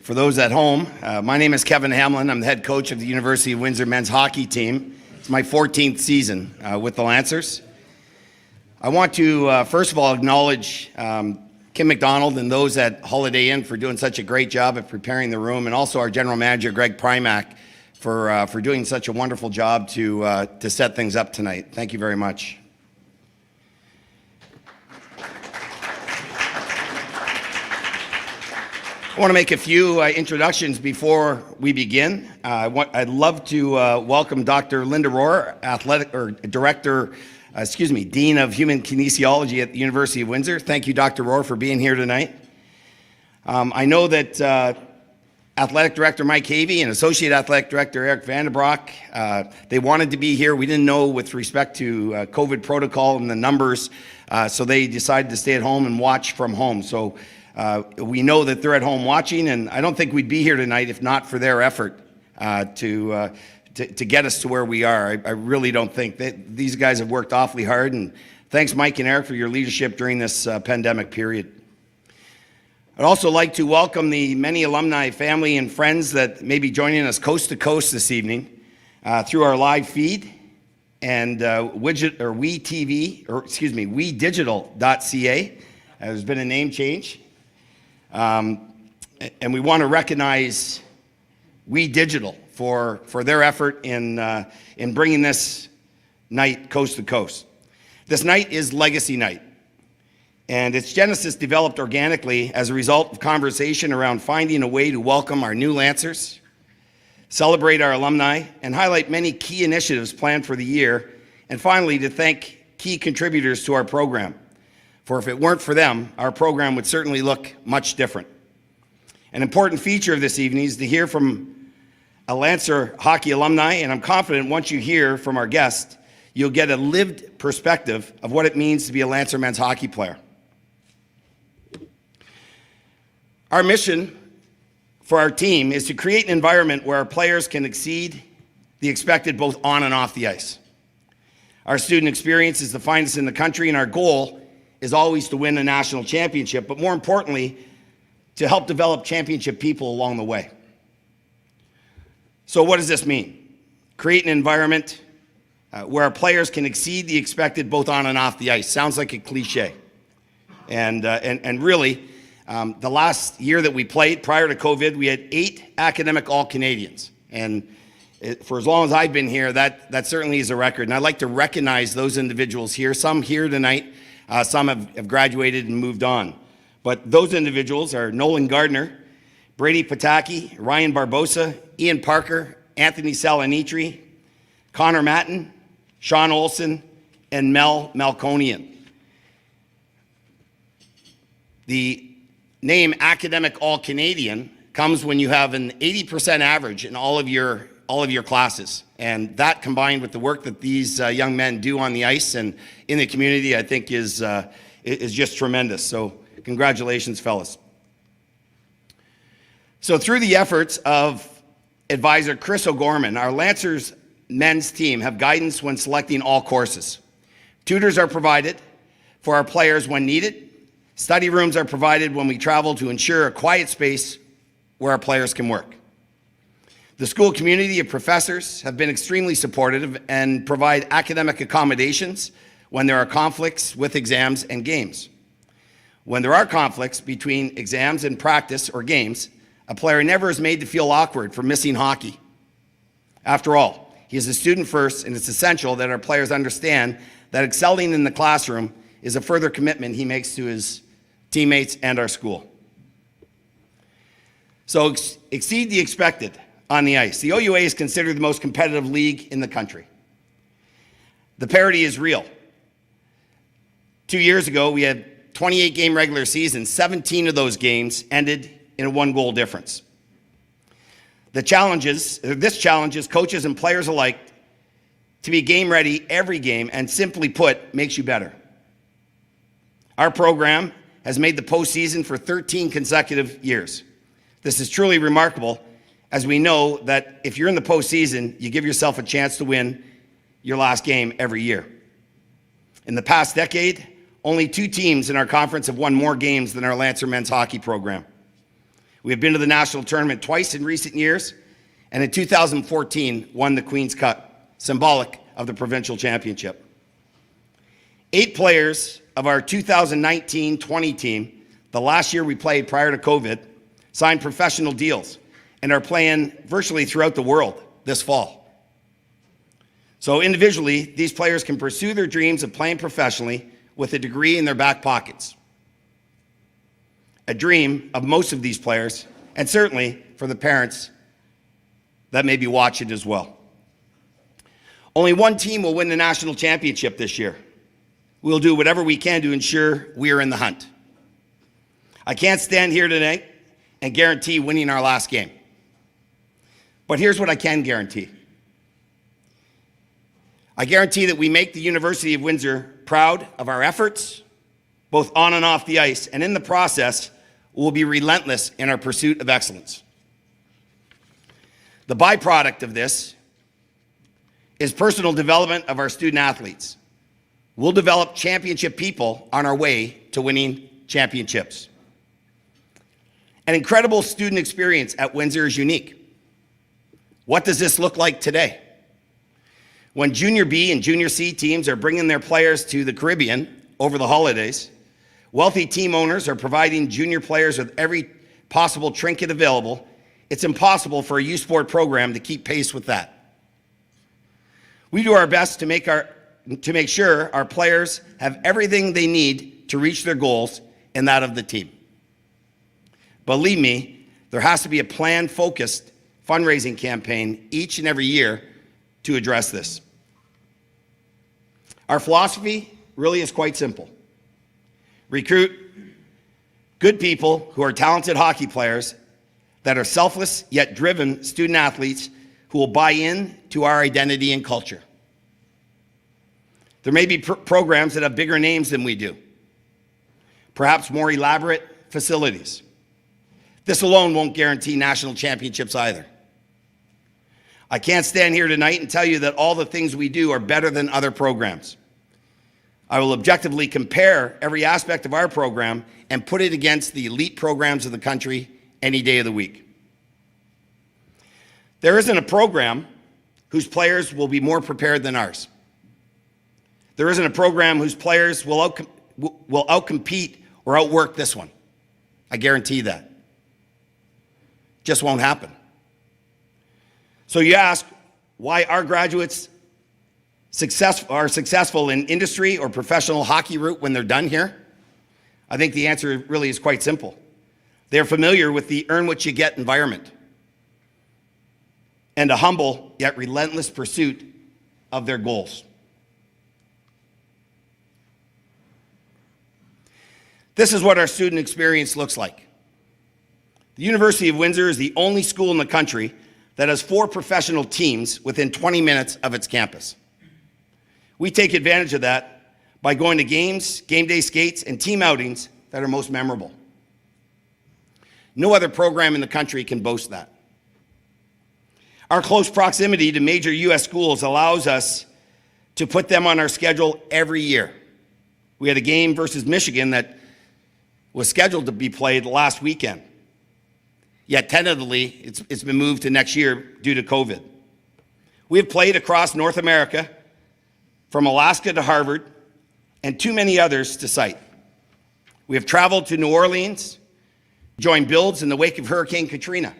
For those at home, my name is Kevin Hamlin. I'm the head coach of the University of Windsor men's hockey team. It's my 14th season with the Lancers. I want to, first of all, acknowledge Kim McDonald and those at Holiday Inn for doing such a great job of preparing the room, and also our general manager, Greg Primack, for doing such a wonderful job to set things up tonight. Thank you very much. I want to make a few introductions before we begin. I'd love to welcome Dr. Linda Rohr, Dean of Human Kinesiology at the University of Windsor. Thank you, Dr. Rohr, for being here tonight. I know that Athletic Director Mike Havey and Associate Athletic Director Eric Vandenbroek, they wanted to be here. We didn't know with respect to COVID protocol and the numbers, so they decided to stay at home and watch from home. So we know that they're at home watching, and I don't think we'd be here tonight if not for their effort to get us to where we are. I really don't think that these guys have worked awfully hard, and thanks Mike and Eric for your leadership during this pandemic period. I'd also like to welcome the many alumni, family, and friends that may be joining us coast to coast this evening through our live feed and WeDigital.ca. There's been a name change. And we want to recognize WeDigital for their effort in bringing this night coast to coast. This night is Legacy Night, and its genesis developed organically as a result of conversation around finding a way to welcome our new Lancers, celebrate our alumni, and highlight many key initiatives planned for the year, and finally to thank key contributors to our program. For if it weren't for them, our program would certainly look much different. An important feature of this evening is to hear from a Lancer hockey alumni, and I'm confident once you hear from our guest, you'll get a lived perspective of what it means to be a Lancer men's hockey player. Our mission for our team is to create an environment where our players can exceed the expected both on and off the ice. Our student experience is the finest in the country, and our goal is always to win a national championship, but more importantly, to help develop championship people along the way. So what does this mean? Create an environment where our players can exceed the expected both on and off the ice. Sounds like a cliche. And really, the last year that we played, prior to COVID, we had 8 academic All-Canadians. And for as long as I've been here, that certainly is a record. And I'd like to recognize those individuals here, some here tonight, some have graduated and moved on. But those individuals are Nolan Gardner, Brady Pataki, Ryan Barbosa, Ian Parker, Anthony Salinitri, Connor Matten, Sean Olson, and Mel Malconian. The name Academic All-Canadian comes when you have an 80% average in all of your classes. And that, combined with the work that these young men do on the ice and in the community, I think is just tremendous. So congratulations, fellas. So through the efforts of advisor Chris O'Gorman, our Lancers men's team have guidance when selecting all courses. Tutors are provided for our players when needed. Study rooms are provided when we travel to ensure a quiet space where our players can work. The school community of professors have been extremely supportive and provide academic accommodations when there are conflicts with exams and games. When there are conflicts between exams and practice or games, a player never is made to feel awkward for missing hockey. After all, he is a student first, and it's essential that our players understand that excelling in the classroom is a further commitment he makes to his teammates and our school. So exceed the expected on the ice. The OUA is considered the most competitive league in the country. The parity is real. 2 years ago, we had 28 game regular seasons. 17 of those games ended in a 1-goal difference. This challenges coaches and players alike to be game ready every game, and simply put, makes you better. Our program has made the postseason for 13 consecutive years. This is truly remarkable, as we know that if you're in the postseason, you give yourself a chance to win your last game every year. In the past decade, only 2 teams in our conference have won more games than our Lancer men's hockey program. We have been to the national tournament twice in recent years, and in 2014 won the Queen's Cup, symbolic of the provincial championship. 8 players of our 2019-20 team, the last year we played prior to COVID, signed professional deals and are playing virtually throughout the world this fall. So individually, these players can pursue their dreams of playing professionally with a degree in their back pockets. A dream of most of these players, and certainly for the parents that may be watching as well. Only one team will win the national championship this year. We'll do whatever we can to ensure we are in the hunt. I can't stand here tonight and guarantee winning our last game. But here's what I can guarantee. I guarantee that we make the University of Windsor proud of our efforts, both on and off the ice, and in the process, we'll be relentless in our pursuit of excellence. The byproduct of this is personal development of our student athletes. We'll develop championship people on our way to winning championships. An incredible student experience at Windsor is unique. What does this look like today? When Junior B and Junior C teams are bringing their players to the Caribbean over the holidays, wealthy team owners are providing junior players with every possible trinket available. It's impossible for a youth sport program to keep pace with that. We do our best to make sure our players have everything they need to reach their goals and that of the team. Believe me, there has to be a planned, focused fundraising campaign each and every year to address this. Our philosophy really is quite simple. Recruit good people who are talented hockey players that are selfless yet driven student athletes who will buy in to our identity and culture. There may be programs that have bigger names than we do, perhaps more elaborate facilities. This alone won't guarantee national championships either. I can't stand here tonight and tell you that all the things we do are better than other programs. I will objectively compare every aspect of our program and put it against the elite programs of the country any day of the week. There isn't a program whose players will be more prepared than ours. There isn't a program whose players will outcompete or outwork this one. I guarantee that. Just won't happen. So you ask why our graduates are successful in industry or professional hockey route when they're done here? I think the answer really is quite simple. They're familiar with the earn what you get environment and a humble yet relentless pursuit of their goals. This is what our student experience looks like. The University of Windsor is the only school in the country that has 4 professional teams within 20 minutes of its campus. We take advantage of that by going to games, game day skates, and team outings that are most memorable. No other program in the country can boast that. Our close proximity to major U.S. schools allows us to put them on our schedule every year. We had a game versus Michigan that was scheduled to be played last weekend. Yet tentatively, it's been moved to next year due to COVID. We have played across North America, from Alaska to Harvard, and too many others to cite. We have traveled to New Orleans, joined builds in the wake of Hurricane Katrina.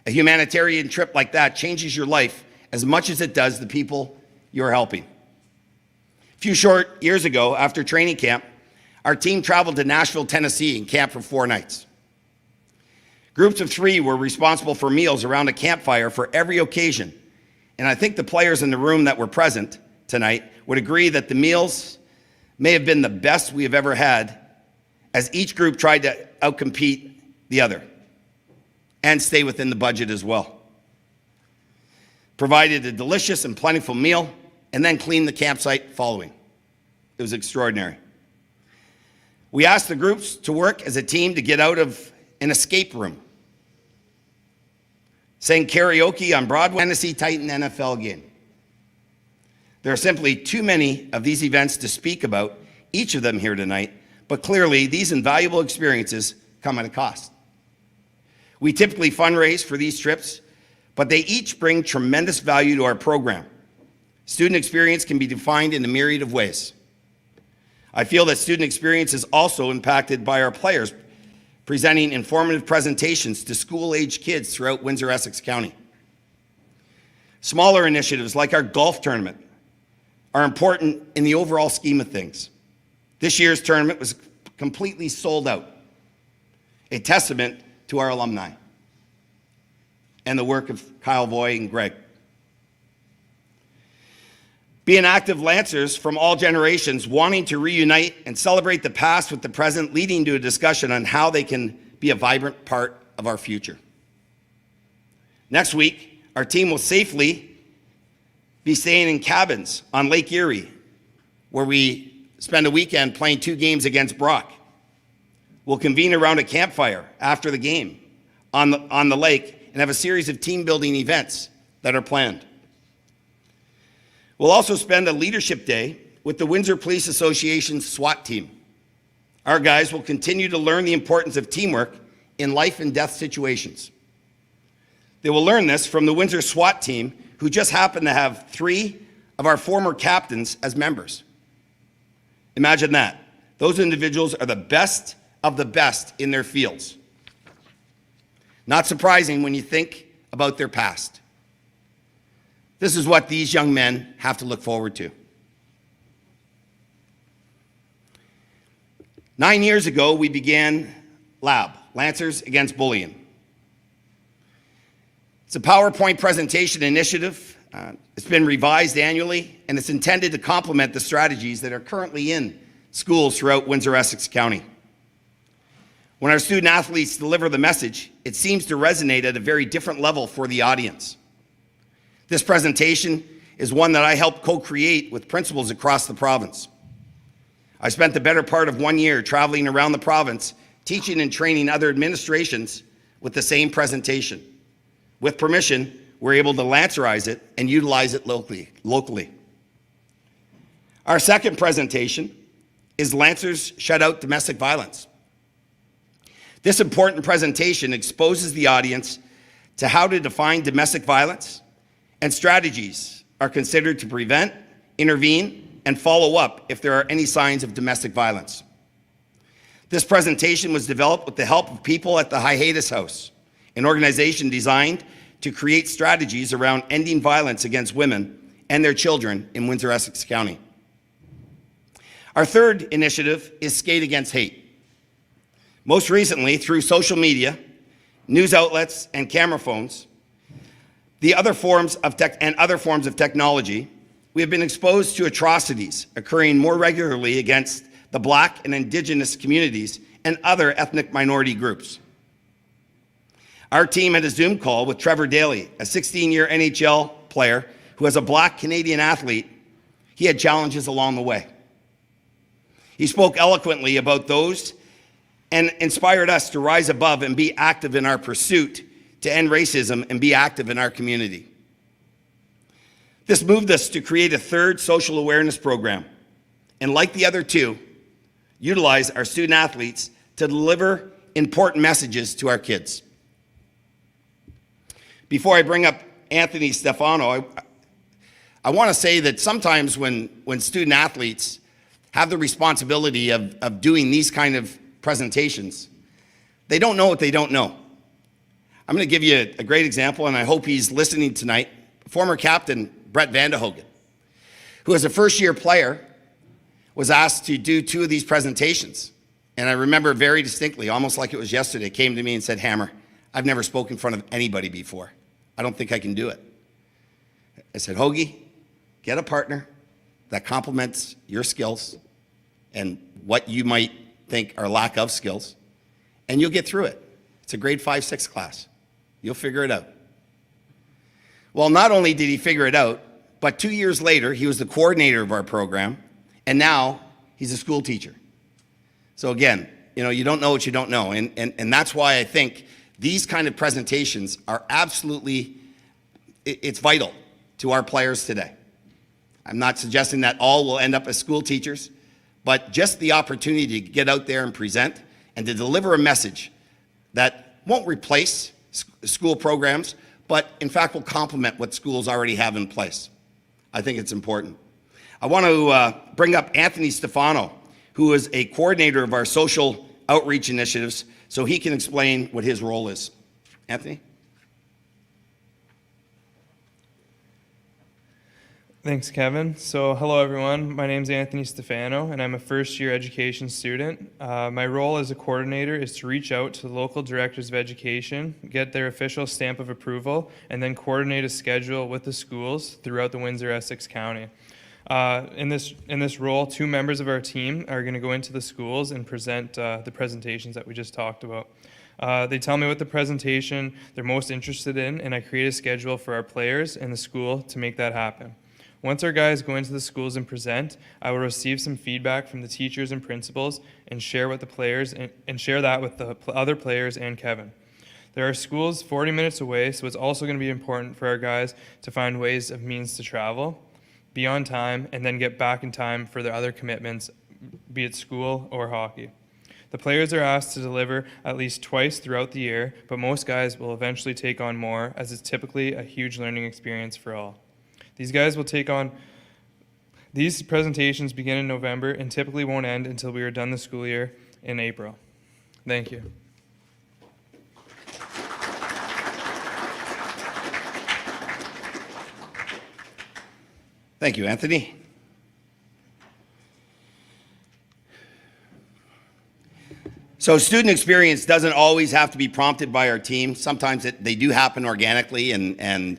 A humanitarian trip like that changes your life as much as it does the people you're helping. A few short years ago, after training camp, our team traveled to Nashville, Tennessee and camped for 4 nights. Groups of 3 were responsible for meals around a campfire for every occasion. And I think the players in the room that were present tonight would agree that the meals may have been the best we have ever had, as each group tried to outcompete the other and stay within the budget as well. Provided a delicious and plentiful meal and then cleaned the campsite following. It was extraordinary. We asked the groups to work as a team to get out of an escape room. Sang karaoke on Broadway, Tennessee Titan NFL game. There are simply too many of these events to speak about, each of them here tonight, but clearly these invaluable experiences come at a cost. We typically fundraise for these trips, but they each bring tremendous value to our program. Student experience can be defined in a myriad of ways. I feel that student experience is also impacted by our players presenting informative presentations to school-age kids throughout Windsor, Essex County. Smaller initiatives like our golf tournament are important in the overall scheme of things. This year's tournament was completely sold out, a testament to our alumni and the work of Kyle Voy and Greg. Being active Lancers from all generations wanting to reunite and celebrate the past with the present, leading to a discussion on how they can be a vibrant part of our future. Next week, our team will safely be staying in cabins on Lake Erie, where we spend a weekend playing 2 games against Brock. We'll convene around a campfire after the game on the lake and have a series of team-building events that are planned. We'll also spend a leadership day with the Windsor Police Association's SWAT team. Our guys will continue to learn the importance of teamwork in life and death situations. They will learn this from the Windsor SWAT team, who just happen to have 3 of our former captains as members. Imagine that. Those individuals are the best of the best in their fields. Not surprising when you think about their past. This is what these young men have to look forward to. 9 years ago, we began LAB, Lancers Against Bullying. It's a PowerPoint presentation initiative. It's been revised annually, and it's intended to complement the strategies that are currently in schools throughout Windsor, Essex County. When our student athletes deliver the message, it seems to resonate at a very different level for the audience. This presentation is one that I helped co-create with principals across the province. I spent the better part of 1 year traveling around the province, teaching and training other administrations with the same presentation. With permission, we're able to Lancerize it and utilize it locally. Our second presentation is Lancers Shut Out Domestic Violence. This important presentation exposes the audience to how to define domestic violence and strategies are considered to prevent, intervene, and follow up if there are any signs of domestic violence. This presentation was developed with the help of people at the Hiatus House, an organization designed to create strategies around ending violence against women and their children in Windsor, Essex County. Our third initiative is Skate Against Hate. Most recently, through social media, news outlets, and camera phones, other forms of technology, we have been exposed to atrocities occurring more regularly against the Black and Indigenous communities and other ethnic minority groups. Our team had a Zoom call with Trevor Daley, a 16-year NHL player who, as a Black Canadian athlete, he had challenges along the way. He spoke eloquently about those and inspired us to rise above and be active in our pursuit to end racism and be active in our community. This moved us to create a third social awareness program, and like the other 2, utilize our student athletes to deliver important messages to our kids. Before I bring up Anthony Stefano, I want to say that sometimes when student athletes have the responsibility of doing these kind of presentations, they don't know what they don't know. I'm going to give you a great example, and I hope he's listening tonight. Former captain Brett Vandehogen, who as a first-year player was asked to do 2 of these presentations. And I remember very distinctly, almost like it was yesterday, came to me and said, "Hammer, I've never spoken in front of anybody before. I don't think I can do it." I said, "Hoagie, get a partner that complements your skills and what you might think are lack of skills, and you'll get through it. It's a grade 5-6 class. You'll figure it out." Well, not only did he figure it out, but 2 years later, he was the coordinator of our program, and now he's a school teacher. So again, you don't know what you don't know, and that's why I think these kind of presentations are absolutely, it's vital to our players today. I'm not suggesting that all will end up as school teachers, but just the opportunity to get out there and present and to deliver a message that won't replace school programs, but in fact will complement what schools already have in place. I think it's important. I want to bring up Anthony Stefano, who is a coordinator of our social outreach initiatives, so he can explain what his role is. Anthony? Thanks, Kevin. So hello, everyone. My name is Anthony Stefano, and I'm a first-year education student. My role as a coordinator is to reach out to the local directors of education, get their official stamp of approval, and then coordinate a schedule with the schools throughout the Windsor-Essex County. In this role, 2 members of our team are going to go into the schools and present the presentations that we just talked about. They tell me what the presentation they're most interested in, and I create a schedule for our players and the school to make that happen. Once our guys go into the schools and present, I will receive some feedback from the teachers and principals and share with the players and share that with the other players and Kevin. There are schools 40 minutes away, so it's also going to be important for our guys to find ways of means to travel, be on time, and then get back in time for their other commitments, be it school or hockey. The players are asked to deliver at least twice throughout the year, but most guys will eventually take on more, as it's typically a huge learning experience for all. These guys will take on, these presentations begin in November and typically won't end until we are done the school year in April. Thank you. Thank you, Anthony. So student experience doesn't always have to be prompted by our team. Sometimes they do happen organically, and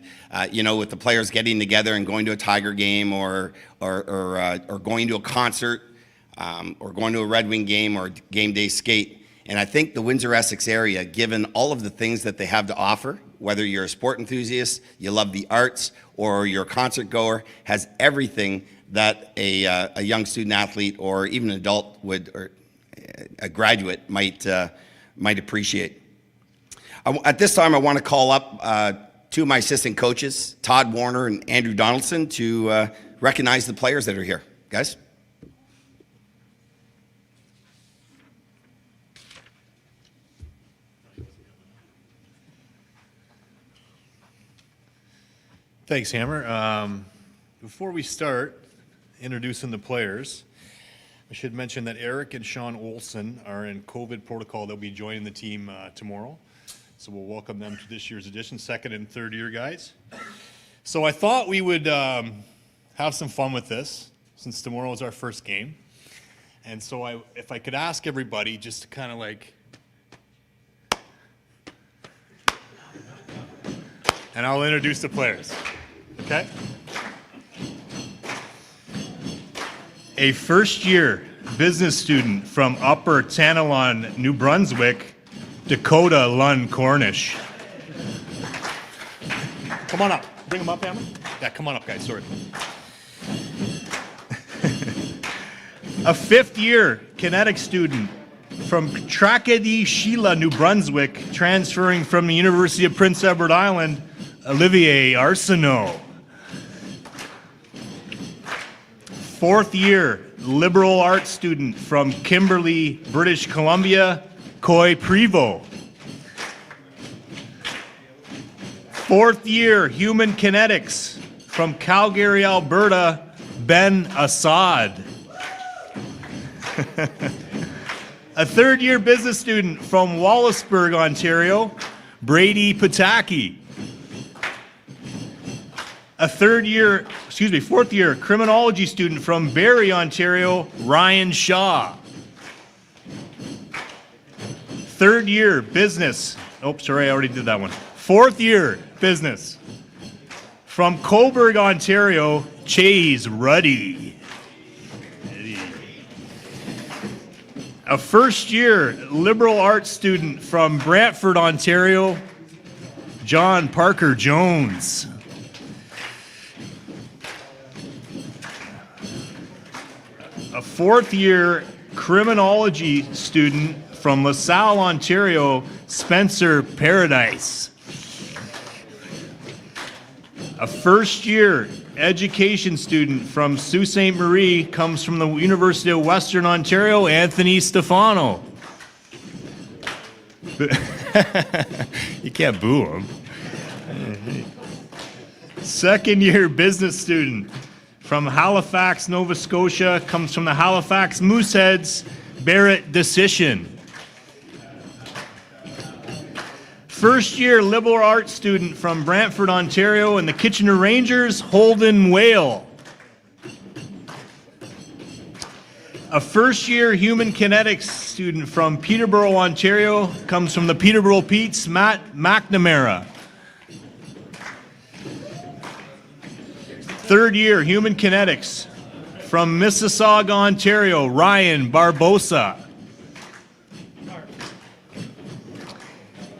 you know, with the players getting together and going to a Tiger game or going to a concert or going to a Red Wing game or game day skate. And I think the Windsor-Essex area, given all of the things that they have to offer, whether you're a sport enthusiast, you love the arts, or you're a concert goer, has everything that a young student athlete or even an adult would, or a graduate might appreciate. At this time, I want to call up 2 of my assistant coaches, Todd Warner and Andrew Donaldson, to recognize the players that are here. Guys? Thanks, Hammer. Before we start introducing the players, I should mention that Eric and Sean Olson are in COVID protocol. They'll be joining the team tomorrow. So we'll welcome them to this year's edition, 2nd and 3rd year guys. So I thought we would have some fun with this, since tomorrow is our first game. And so if I could ask everybody just to kind of like, and I'll introduce the players, okay? A first-year business student from Upper Tanalon, New Brunswick, Dakota Lund Cornish. Come on up. Bring them up, Hamlin. Yeah, come on up, guys. Sorry. A 5th-year kinetic student from Tracadie, Sheila, New Brunswick, transferring from the University of Prince Edward Island, Olivier Arsenault. 4th-year liberal arts student from Kimberley, British Columbia, Coy Prevost. 4th-year human kinetics from Calgary, Alberta, Ben Assad. A 3rd-year business student from Wallaceburg, Ontario, Brady Pataki. A 4th-year criminology student from Barrie, Ontario, Ryan Shaw. 3rd-year business, I already did that one. 4th-year business from Coburg, Ontario, Chase Ruddy. A 1st-year liberal arts student from Brantford, Ontario, John Parker Jones. A 4th-year criminology student from LaSalle, Ontario, Spencer Paradise. A 1st-year education student from Sault Ste. Marie, comes from the University of Western Ontario, Anthony Stefano. You can't boo him. Second-year business student from Halifax, Nova Scotia, comes from the Halifax Mooseheads, Barrett Decision. First-year liberal arts student from Brantford, Ontario, and the Kitchener Rangers, Holden Whale. A first-year human kinetics student from Peterborough, Ontario, comes from the Peterborough Petes, Matt McNamara. Third-year human kinetics from Mississauga, Ontario, Ryan Barbosa.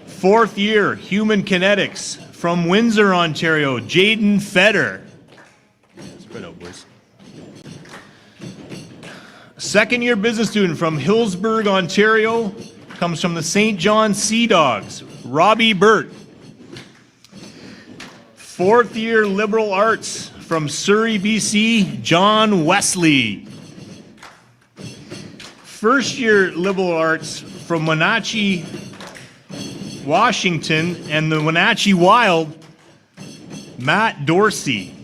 Fourth-year human kinetics from Windsor, Ontario, Jaden Feder. Spread out, boys. Second-year business student from Hillsburg, Ontario, comes from the St. John Sea Dogs, Robbie Burt. Fourth-year liberal arts from Surrey, BC, John Wesley. First-year liberal arts from Wenatchee, Washington, and the Wenatchee Wild, Matt Dorsey.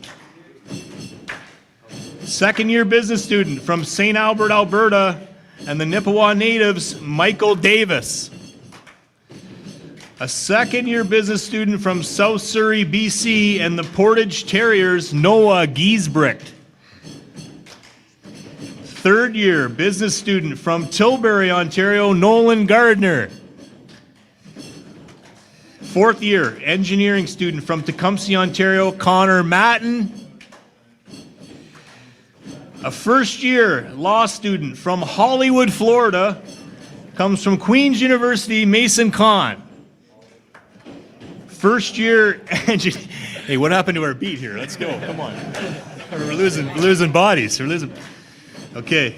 Second-year business student from St. Albert, Alberta, and the Nippewa Natives, Michael Davis. A second-year business student from South Surrey, BC, and the Portage Terriers, Noah Giesbrecht. Third-year business student from Tilbury, Ontario, Nolan Gardner. Fourth-year engineering student from Tecumseh, Ontario, Connor Matten. A first-year law student from Hollywood, Florida, comes from Queen's University, Mason Kahn. First-year engineering. Hey, what happened to our beat here? Let's go. Come on. We're losing bodies. We're losing. Okay.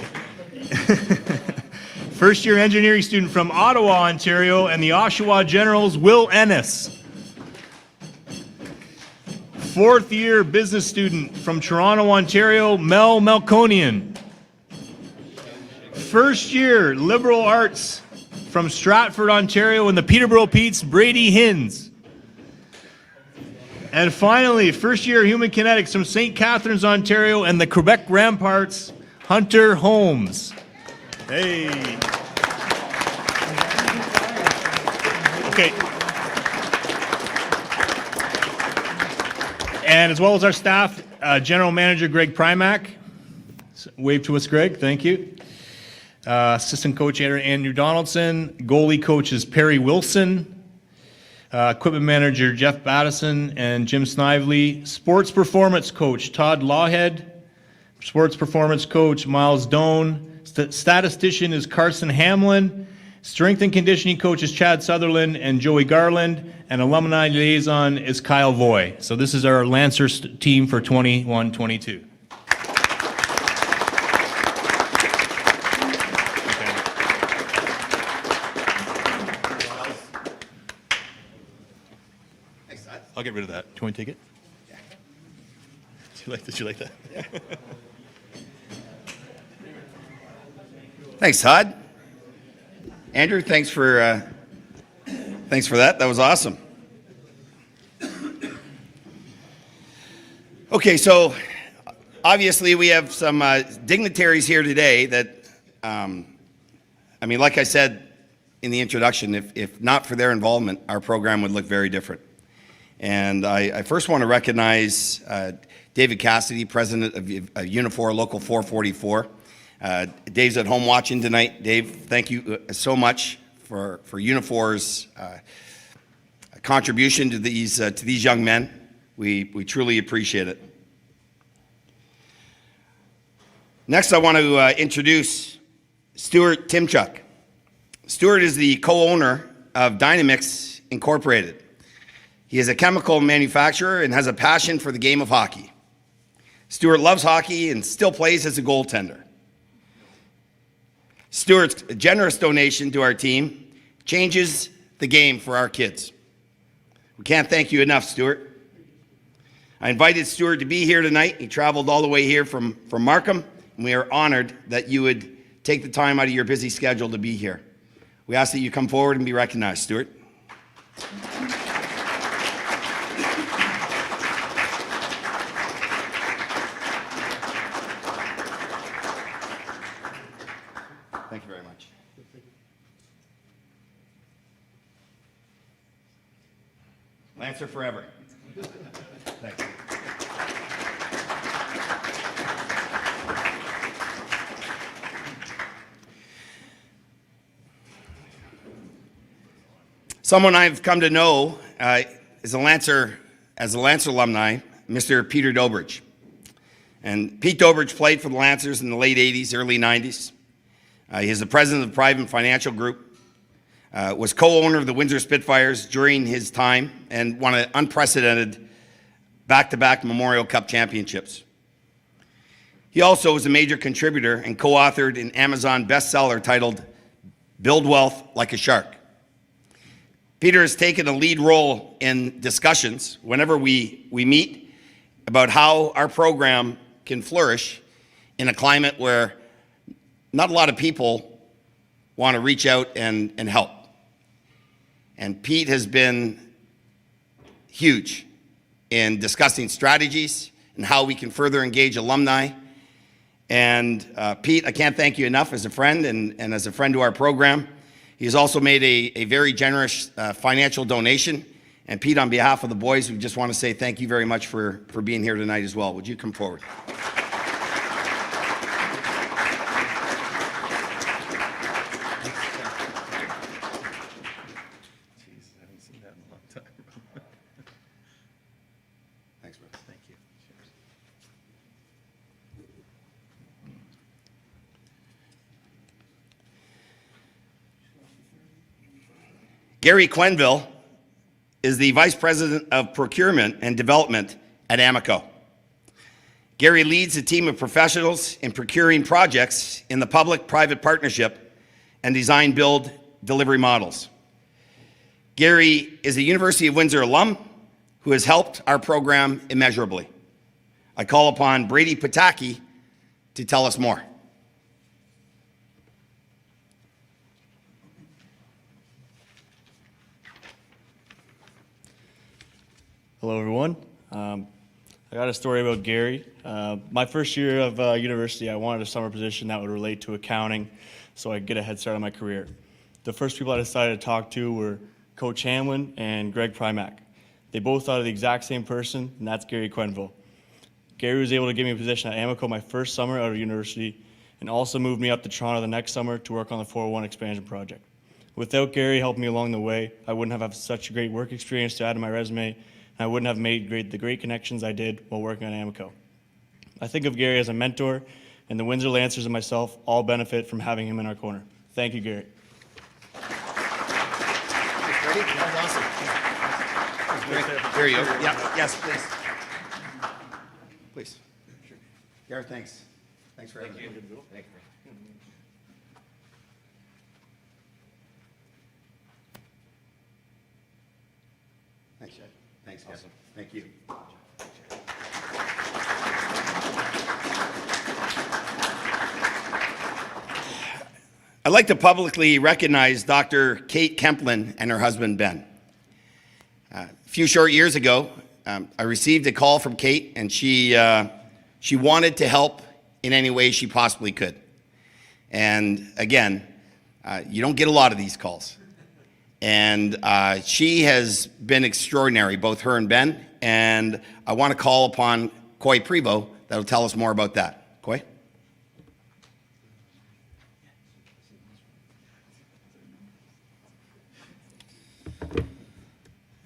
First-year engineering student from Ottawa, Ontario, and the Oshawa Generals, Will Ennis. Fourth-year business student from Toronto, Ontario, Mel Melkonian. First-year liberal arts from Stratford, Ontario, and the Peterborough Petes, Brady Hins. And finally, first-year human kinetics from St. Catharines, Ontario, and the Quebec Ramparts, Hunter Holmes. Hey. Okay. And as well as our staff, General Manager Greg Primack. Wave to us, Greg. Thank you. Assistant Coach Andrew Donaldson. Goalie coaches Perry Wilson. Equipment Manager Jeff Battison and Jim Snively. Sports Performance Coach Todd Lawhead. Sports Performance Coach Miles Doan. Statistician is Carson Hamlin. Strength and Conditioning Coach is Chad Sutherland and Joey Garland. And Alumni Liaison is Kyle Voy. So this is our Lancer team for 21-22. I'll get rid of that. Do you want to take it? Yeah. Did you like that? Yeah. Thanks, Todd. Andrew, thanks for that. That was awesome. Okay, so obviously we have some dignitaries here today that, like I said in the introduction, if not for their involvement, our program would look very different. And I first want to recognize David Cassidy, president of Unifor Local 444. Dave's at home watching tonight. Dave, thank you so much for Unifor's contribution to these young men. We truly appreciate it. Next, I want to introduce Stuart Timchuk. Stuart is the co-owner of Dynamix Incorporated. He is a chemical manufacturer and has a passion for the game of hockey. Stuart loves hockey and still plays as a goaltender. Stuart's generous donation to our team changes the game for our kids. We can't thank you enough, Stuart. I invited Stuart to be here tonight. He traveled all the way here from Markham, and we are honored that you would take the time out of your busy schedule to be here. We ask that you come forward and be recognized, Stuart. Thank you very much. Lancer forever. Thank you. Someone I've come to know as a Lancer alumni, Mr. Peter Dobridge. And Pete Dobridge played for the Lancers in the late 80s, early 90s. He is the president of the Private Financial Group, was co-owner of the Windsor Spitfires during his time, and won an unprecedented back-to-back Memorial Cup championships. He also was a major contributor and co-authored an Amazon bestseller titled Build Wealth Like a Shark. Peter has taken a lead role in discussions whenever we meet about how our program can flourish in a climate where not a lot of people want to reach out and help. And Pete has been huge in discussing strategies and how we can further engage alumni. And Pete, I can't thank you enough as a friend and as a friend to our program. He's also made a very generous financial donation. And Pete, on behalf of the boys, we just want to say thank you very much for being here tonight as well. Would you come forward? Thanks, brother. Thank you. Cheers. Gary Quinville is the Vice President of Procurement and Development at Amaco. Gary leads a team of professionals in procuring projects in the public-private partnership and design-build delivery models. Gary is a University of Windsor alum who has helped our program immeasurably. I call upon Brady Pataki to tell us more. Hello, everyone. I got a story about Gary. My first year of university, I wanted a summer position that would relate to accounting so I could get a head start on my career. The first people I decided to talk to were Coach Hamlin and Greg Primack. They both thought of the exact same person, and that's Gary Quinville. Gary was able to give me a position at Amaco my first summer out of university and also moved me up to Toronto the next summer to work on the 401 expansion project. Without Gary helping me along the way, I wouldn't have such a great work experience to add to my resume, and I wouldn't have made the great connections I did while working on Amaco. I think of Gary as a mentor, and the Windsor Lancers and myself all benefit from having him in our corner. Thank you, Gary. Ready? That was awesome. There you go. Yeah, yes, please. Please. Sure. Gareth, thanks. Thanks for having me. Thank you. Thanks, Chad. Thanks, Kevin. Awesome. Thank you. I'd like to publicly recognize Dr. Kate Kemplin and her husband, Ben. A few short years ago, I received a call from Kate, and she wanted to help in any way she possibly could. And again, you don't get a lot of these calls. And she has been extraordinary, both her and Ben. And I want to call upon Coy Prevost that will tell us more about that. Coy?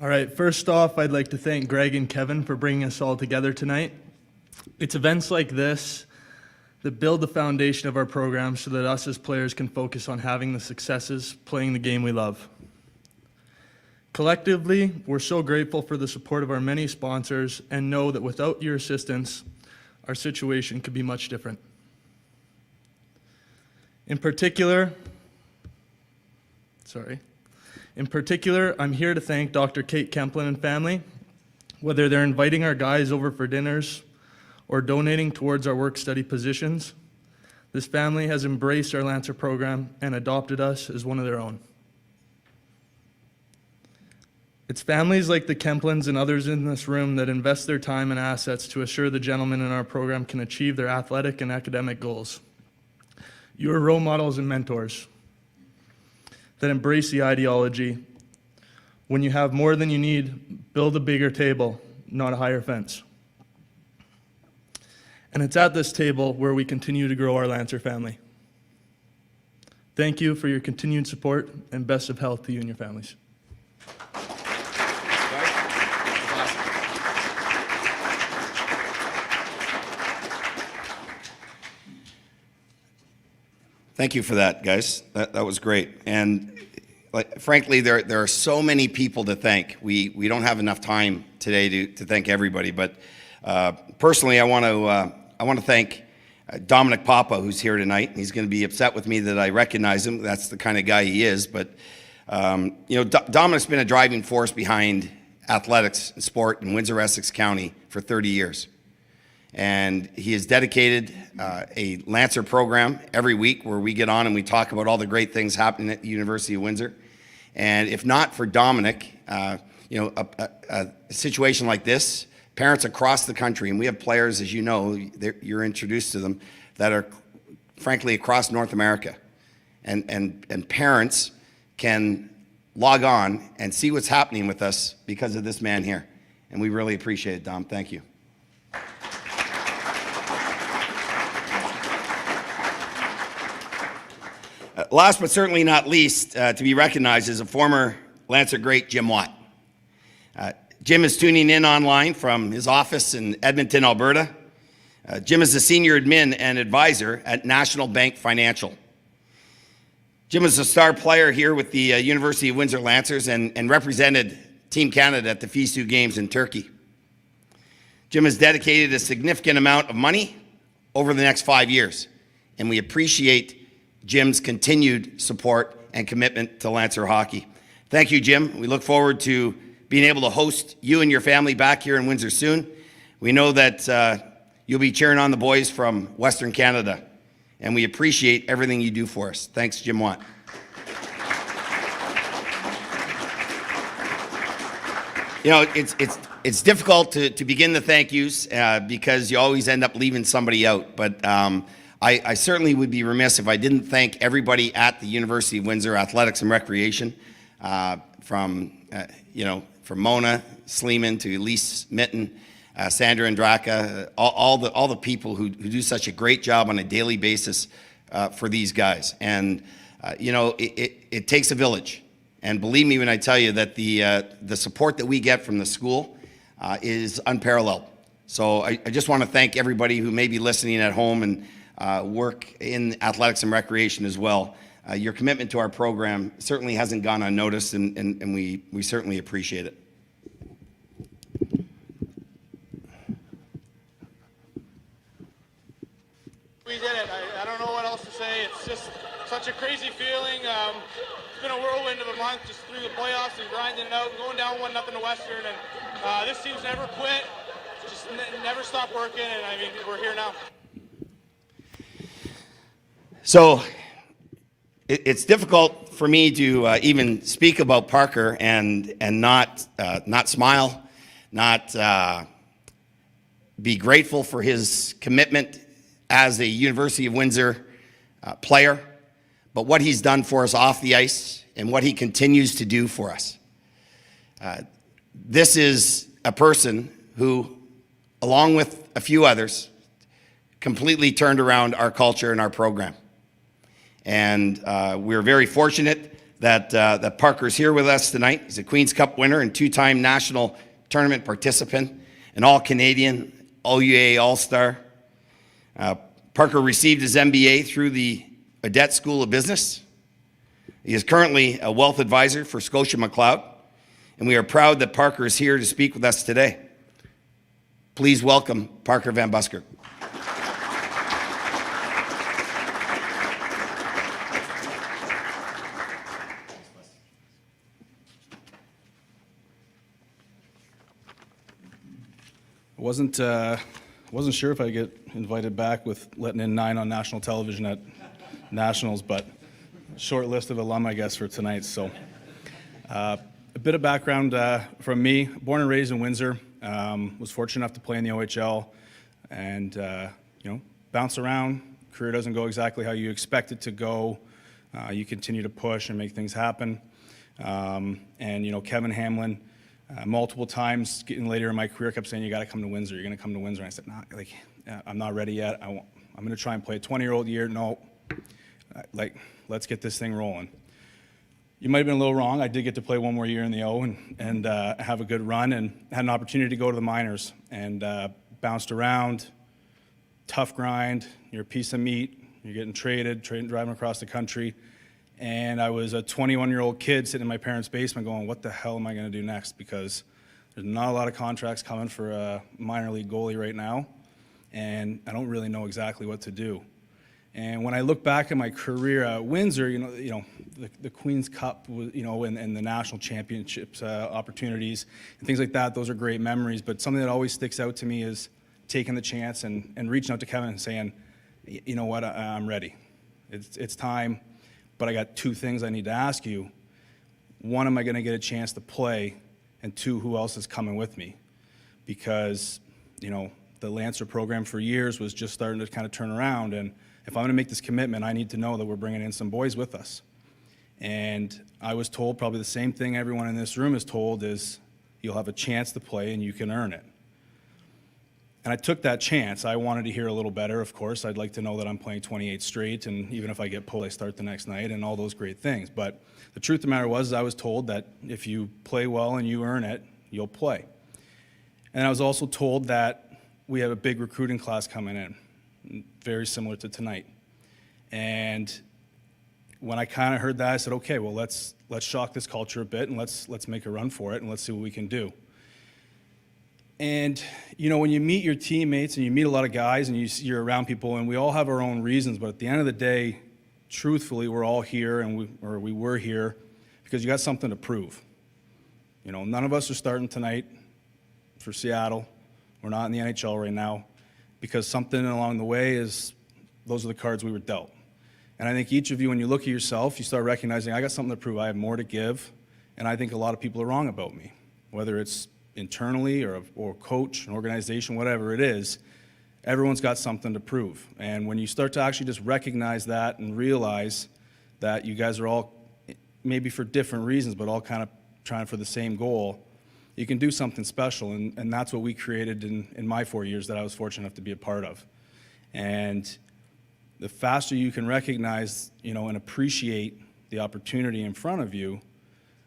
All right, first off, I'd like to thank Greg and Kevin for bringing us all together tonight. It's events like this that build the foundation of our program so that us as players can focus on having the successes, playing the game we love. Collectively, we're so grateful for the support of our many sponsors and know that without your assistance, our situation could be much different. In particular, I'm here to thank Dr. Kate Kemplin and family, whether they're inviting our guys over for dinners or donating towards our work-study positions. This family has embraced our Lancer program and adopted us as one of their own. It's families like the Kemplins and others in this room that invest their time and assets to assure the gentlemen in our program can achieve their athletic and academic goals. You are role models and mentors that embrace the ideology. When you have more than you need, build a bigger table, not a higher fence. And it's at this table where we continue to grow our Lancer family. Thank you for your continued support, and best of health to you and your families. Thank you for that, guys. That was great. And frankly, there are so many people to thank. We don't have enough time today to thank everybody. But personally, I want to thank Dominic Papa, who's here tonight. He's going to be upset with me that I recognize him. That's the kind of guy he is. But Dominic's been a driving force behind athletics and sport in Windsor-Essex County for 30 years. And he has dedicated a Lancer program every week where we get on and we talk about all the great things happening at the University of Windsor. And if not for Dominic, a situation like this, parents across the country, and we have players, as you know, you're introduced to them, that are frankly across North America. And parents can log on and see what's happening with us because of this man here. And we really appreciate it, Dom. Thank you. Last but certainly not least, to be recognized is a former Lancer great, Jim Watt. Jim is tuning in online from his office in Edmonton, Alberta. Jim is the senior admin and advisor at National Bank Financial. Jim is a star player here with the University of Windsor Lancers and represented Team Canada at the FISU Games in Turkey. Jim has dedicated a significant amount of money over the next 5 years, and we appreciate Jim's continued support and commitment to Lancer hockey. Thank you, Jim. We look forward to being able to host you and your family back here in Windsor soon. We know that you'll be cheering on the boys from Western Canada, and we appreciate everything you do for us. Thanks, Jim Watt. You know, it's difficult to begin the thank yous because you always end up leaving somebody out, but I certainly would be remiss if I didn't thank everybody at the University of Windsor Athletics and Recreation, from Mona Sleeman to Elise Mitten, Sandra Andraka, all the people who do such a great job on a daily basis for these guys. And it takes a village. And believe me when I tell you that the support that we get from the school is unparalleled. So I just want to thank everybody who may be listening at home and work in athletics and recreation as well. Your commitment to our program certainly hasn't gone unnoticed, and we certainly appreciate it. We did it. I don't know what else to say. It's just such a crazy feeling. It's been a whirlwind of a month just through the playoffs and grinding it out, going down 1-0 to Western, and this team's never quit, just never stopped working, and I mean, we're here now. So it's difficult for me to even speak about Parker and not smile, not be grateful for his commitment as a University of Windsor player, but what he's done for us off the ice and what he continues to do for us. This is a person who, along with a few others, completely turned around our culture and our program. And we're very fortunate that Parker's here with us tonight. He's a Queen's Cup winner and two-time national tournament participant, an All-Canadian, All-UA All-Star. Parker received his MBA through the Audette School of Business. He is currently a wealth advisor for Scotia McLeod, and we are proud that Parker is here to speak with us today. Please welcome Parker Van Buskirk. Wasn't sure if I'd get invited back with letting in 9 on national television at Nationals, but short list of alum, I guess, for tonight. So A bit of background from me. Born and raised in Windsor. Was fortunate enough to play in the OHL and, bounce around. Career doesn't go exactly how you expect it to go. You continue to push and make things happen. Kevin Hamlin, multiple times getting later in my career kept saying, you got to come to Windsor. You're going to come to Windsor. And I said, nah, I'm not ready yet. I'm going to try and play a 20-year-old year. No, let's get this thing rolling. You might have been a little wrong. I did get to play one more year in the O and have a good run and had an opportunity to go to the minors and bounced around. Tough grind. You're a piece of meat. You're getting traded, driving across the country. And I was a 21-year-old kid sitting in my parents' basement going, what the hell am I going to do next? Because there's not a lot of contracts coming for a minor league goalie right now. And I don't really know exactly what to do. And when I look back at my career at Windsor, the Queen's Cup, and the national championships opportunities and things like that, those are great memories. But something that always sticks out to me is taking the chance and reaching out to Kevin and saying, you know what, I'm ready. It's time, but I got two things I need to ask you. One, am I going to get a chance to play? And two, who else is coming with me? Because, the Lancer program for years was just starting to kind of turn around, and if I'm going to make this commitment, I need to know that we're bringing in some boys with us. And I was told probably the same thing everyone in this room is told is you'll have a chance to play and you can earn it. And I took that chance. I wanted to hear a little better, of course. I'd like to know that I'm playing 28 straight, and even if I get pulled, I start the next night and all those great things. But the truth of the matter was I was told that if you play well and you earn it, you'll play. And I was also told that we have a big recruiting class coming in, very similar to tonight. And when I kind of heard that, I said, okay, well, let's shock this culture a bit and let's make a run for it and let's see what we can do. And, when you meet your teammates and you meet a lot of guys and you're around people, and we all have our own reasons, but at the end of the day, truthfully, we're all here we were here because you got something to prove. None of us are starting tonight for Seattle. We're not in the NHL right now because something along the way those are the cards we were dealt. And I think each of you, when you look at yourself, you start recognizing, I got something to prove. I have more to give. And I think a lot of people are wrong about me, whether it's internally or coach, an organization, whatever it is. Everyone's got something to prove. And when you start to actually just recognize that and realize that you guys are all, maybe for different reasons, but all kind of trying for the same goal, you can do something special. And that's what we created in my 4 years that I was fortunate enough to be a part of. And the faster you can recognize, and appreciate the opportunity in front of you,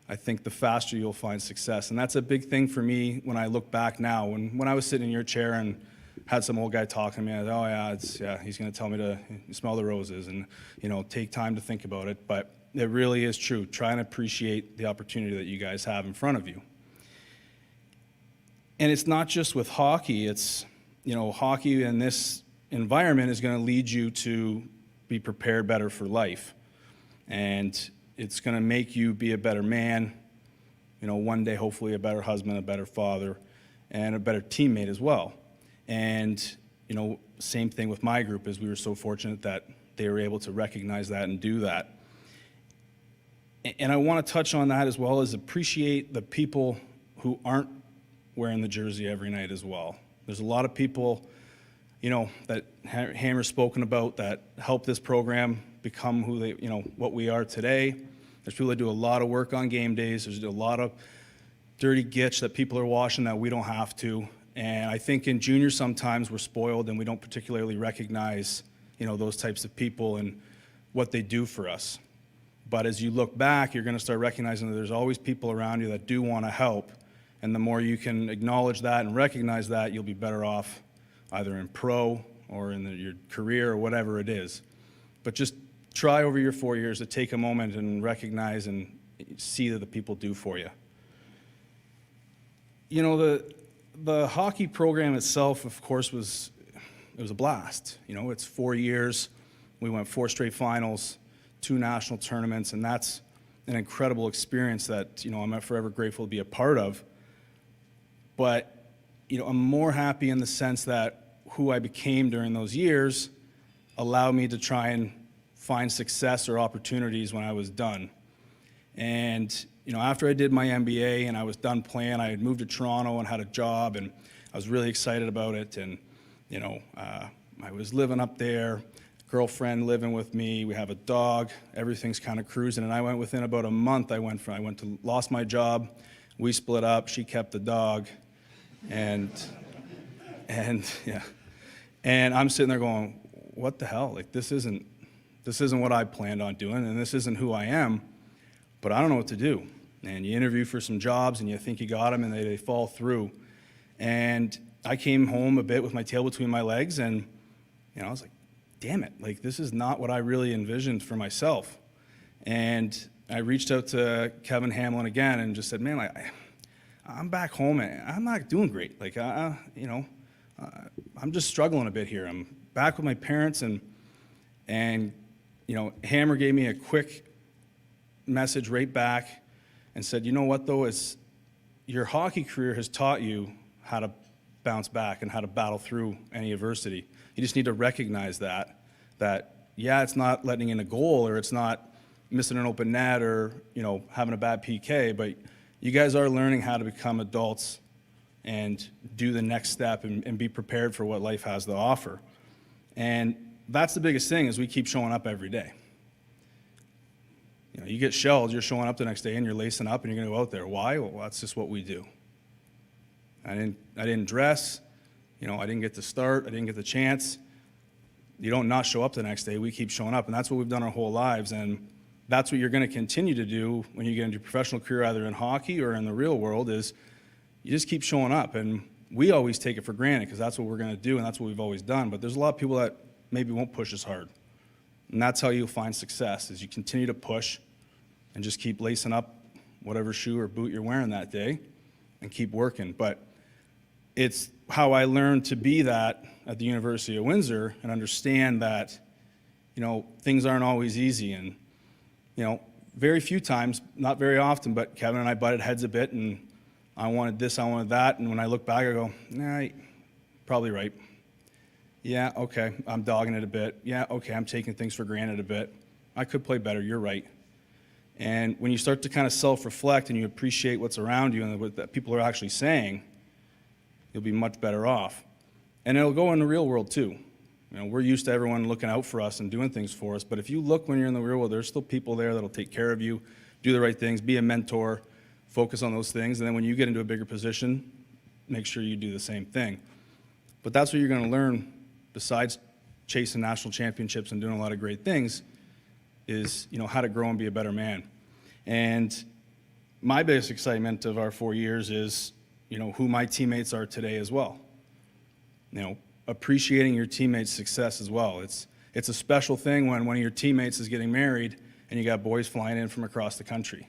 I think the faster you'll find success. And that's a big thing for me when I look back now. When I was sitting in your chair and had some old guy talking to me, I thought, he's going to tell me to smell the roses and, take time to think about it. But it really is true. Try and appreciate the opportunity that you guys have in front of you. And it's not just with hockey. It's, hockey in this environment is going to lead you to be prepared better for life. And it's going to make you be a better man, one day hopefully a better husband, a better father, and a better teammate as well. And, same thing with my group is we were so fortunate that they were able to recognize that and do that. And I want to touch on that as well as appreciate the people who aren't wearing the jersey every night as well. There's a lot of people, that Hammer's spoken about that help this program become who they, what we are today. There's people that do a lot of work on game days. There's a lot of dirty gitch that people are washing that we don't have to. And I think in junior sometimes we're spoiled and we don't particularly recognize, those types of people and what they do for us. But as you look back, you're going to start recognizing that there's always people around you that do want to help. And the more you can acknowledge that and recognize that, you'll be better off either in pro or in your career or whatever it is. But just try over your 4 years to take a moment and recognize and see that the people do for you. The hockey program itself, of course, was a blast. It's 4 years. We went 4 straight finals, 2 national tournaments, and that's an incredible experience that, I'm forever grateful to be a part of. But, I'm more happy in the sense that who I became during those years allowed me to try and find success or opportunities when I was done. And, after I did my MBA and I was done playing, I had moved to Toronto and had a job, and I was really excited about it. And, I was living up there, girlfriend living with me, we have a dog, everything's kind of cruising. And I went within about a month, lost my job, we split up, she kept the dog, and yeah. And I'm sitting there going, what the hell? Like, this isn't what I planned on doing, and this isn't who I am, but I don't know what to do. And you interview for some jobs, and you think you got them, and they fall through. And I came home a bit with my tail between my legs, and I was like, damn it, like, this is not what I really envisioned for myself. And I reached out to Kevin Hamlin again and just said, man, I'm back home, and I'm not doing great. Like, I'm just struggling a bit here. I'm back with my parents, and Hammer gave me a quick message right back and said, you know what, though, is your hockey career has taught you how to bounce back and how to battle through any adversity. You just need to recognize that yeah, it's not letting in a goal, or it's not missing an open net, or having a bad PK, but you guys are learning how to become adults and do the next step and be prepared for what life has to offer. And that's the biggest thing, is we keep showing up every day. You get shelled, you're showing up the next day and you're lacing up and you're going to go out there. Why? Well, that's just what we do. I didn't dress, I didn't get to start, I didn't get the chance. You don't not show up the next day, we keep showing up, and that's what we've done our whole lives, and that's what you're going to continue to do when you get into your professional career, either in hockey or in the real world, is you just keep showing up. And we always take it for granted because that's what we're going to do and that's what we've always done, but there's a lot of people that maybe won't push as hard, and that's how you'll find success, is you continue to push and just keep lacing up whatever shoe or boot you're wearing that day and keep working. But it's how I learned to be that at the University of Windsor and understand that, things aren't always easy. And, very few times, not very often, but Kevin and I butted heads a bit, and I wanted this, I wanted that. And when I look back, I go, nah, you're probably right. Yeah, okay, I'm dogging it a bit. Yeah, okay, I'm taking things for granted a bit. I could play better, you're right. And when you start to kind of self-reflect and you appreciate what's around you and what that people are actually saying, you'll be much better off. And it'll go in the real world too. We're used to everyone looking out for us and doing things for us, but if you look when you're in the real world, there's still people there that'll take care of you, do the right things, be a mentor, focus on those things, and then when you get into a bigger position, make sure you do the same thing. But that's what you're going to learn, besides chasing national championships and doing a lot of great things, is how to grow and be a better man. And my biggest excitement of our 4 years is who my teammates are today as well. Appreciating your teammates' success as well. It's a special thing when one of your teammates is getting married and you got boys flying in from across the country.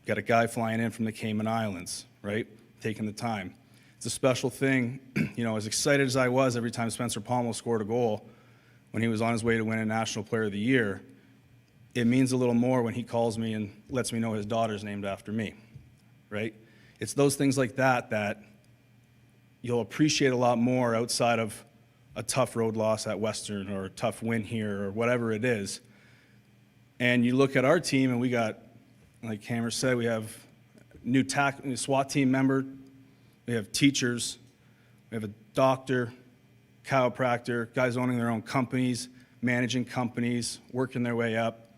Got a guy flying in from the Cayman Islands, right? Taking the time. It's a special thing. As excited as I was every time Spencer Pommel scored a goal when he was on his way to win a National Player of the Year, it means a little more when he calls me and lets me know his daughter's named after me, right? It's those things like that you'll appreciate a lot more outside of a tough road loss at Western or a tough win here or whatever it is. And you look at our team, and we got, like Hammer said, we have new SWAT team member, we have teachers, we have a doctor, chiropractor, guys owning their own companies, managing companies, working their way up.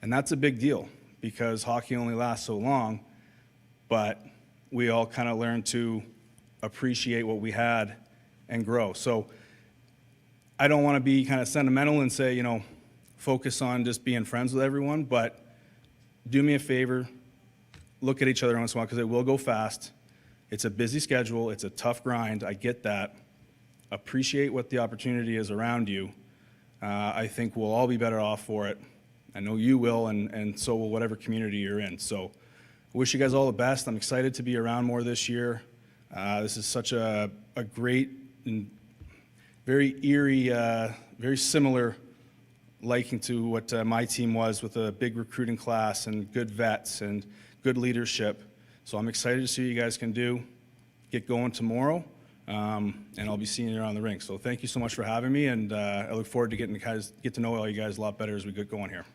And that's a big deal because hockey only lasts so long, but we all kind of learn to appreciate what we had and grow. So I don't want to be kind of sentimental and say, focus on just being friends with everyone, but do me a favor, look at each other once in a while because it will go fast. It's a busy schedule. It's a tough grind. I get that. Appreciate what the opportunity is around you. I think we'll all be better off for it. I know you will, and so will whatever community you're in. So I wish you guys all the best. I'm excited to be around more this year. This is such a great and very eerie, very similar liking to what my team was, with a big recruiting class and good vets and good leadership. So I'm excited to see what you guys can do. Get going tomorrow, and I'll be seeing you around the rink. So thank you so much for having me, and I look forward to get to know all you guys a lot better as we get going here.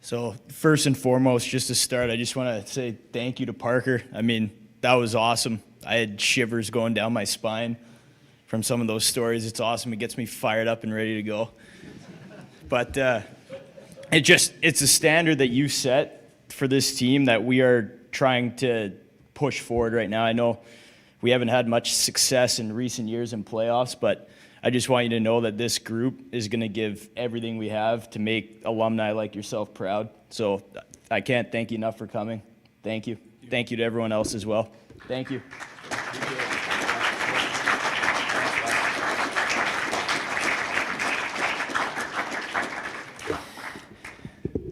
So first and foremost, just to start, I just want to say thank you to Parker. I mean, that was awesome. I had shivers going down my spine from some of those stories. It's awesome. It gets me fired up and ready to go. But it's a standard that you set for this team that we are trying to push forward right now. I know we haven't had much success in recent years in playoffs, but I just want you to know that this group is going to give everything we have to make alumni like yourself proud. So I can't thank you enough for coming. Thank you. Thank you to everyone else as well. Thank you.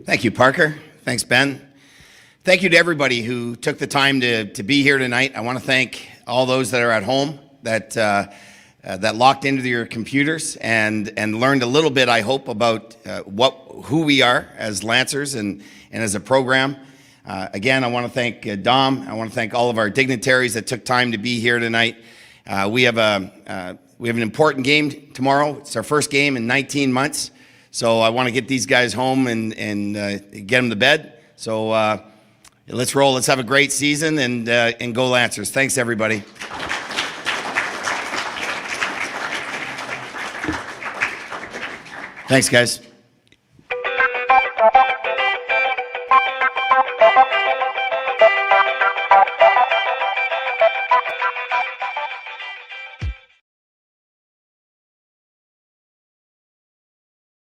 Thank you, Parker. Thanks, Ben. Thank you to everybody who took the time to be here tonight. I want to thank all those that are at home that locked into your computers and learned a little bit, I hope, about who we are as Lancers and as a program. Again, I want to thank Dom. I want to thank all of our dignitaries that took time to be here tonight. We have an important game tomorrow. It's our first game in 19 months. So I want to get these guys home and get them to bed. So let's roll. Let's have a great season and go Lancers. Thanks, everybody. Thanks, guys.